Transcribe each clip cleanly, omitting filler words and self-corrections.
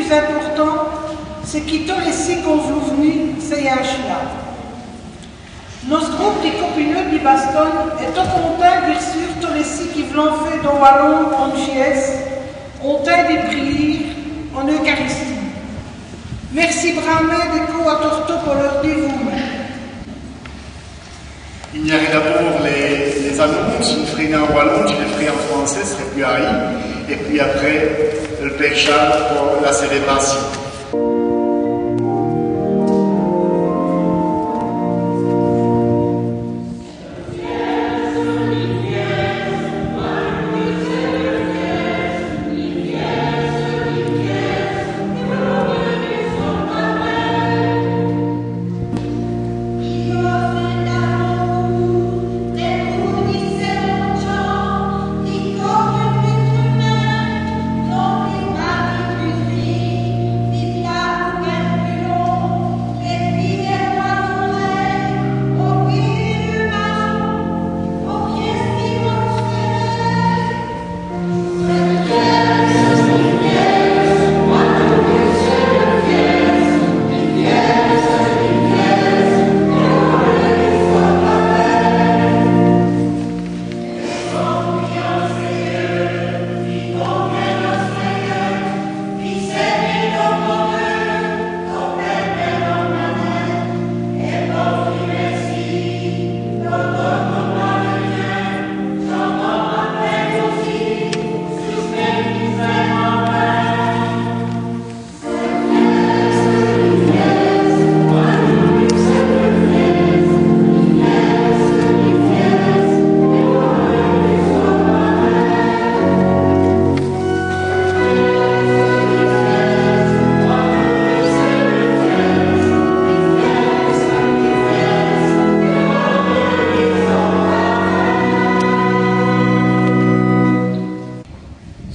plus important, c'est que tous les six qu'on veut venir, c'est là. Notre groupe de copineux de Bastogne est tout content de recevoir tous les six qui veulent faire dans Wallon en GS, ont de prier en Eucharistie. Merci vraiment de quoi à Torto pour leur dévouement. Il y a d'abord les annonces, une ferai en wallon, je les ferai en français, ce serait plus haï, et puis après le Père Charles pour la célébration.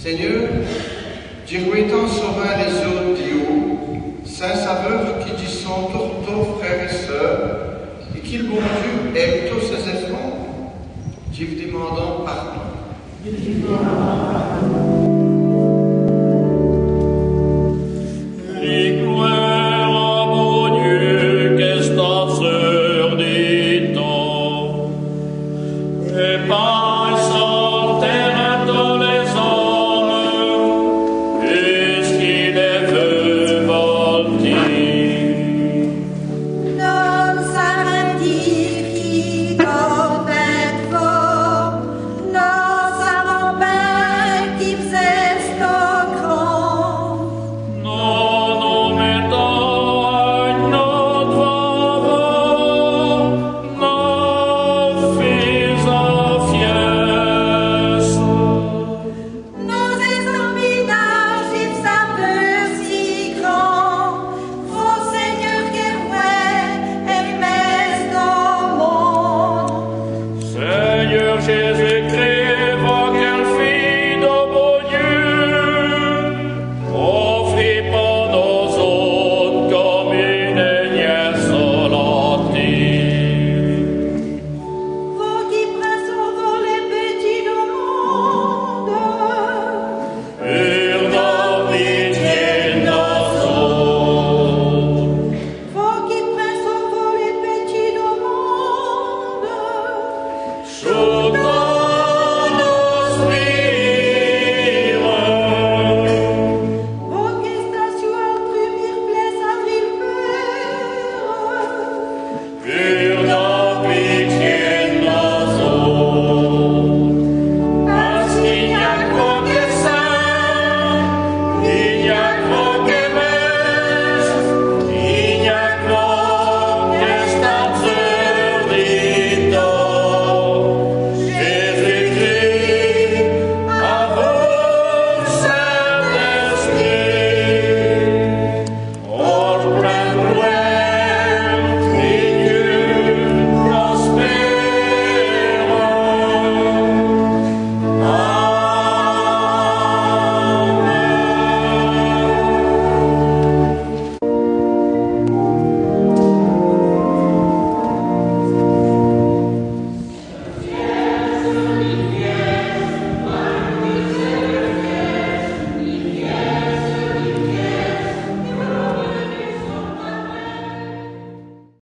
Seigneur, Jéruitan sauvin les autres Dieu, Saint Sauveur qui disent tous frères et sœurs, et qu'il bon Dieu aime tous ses enfants, Dieu demandant pardon.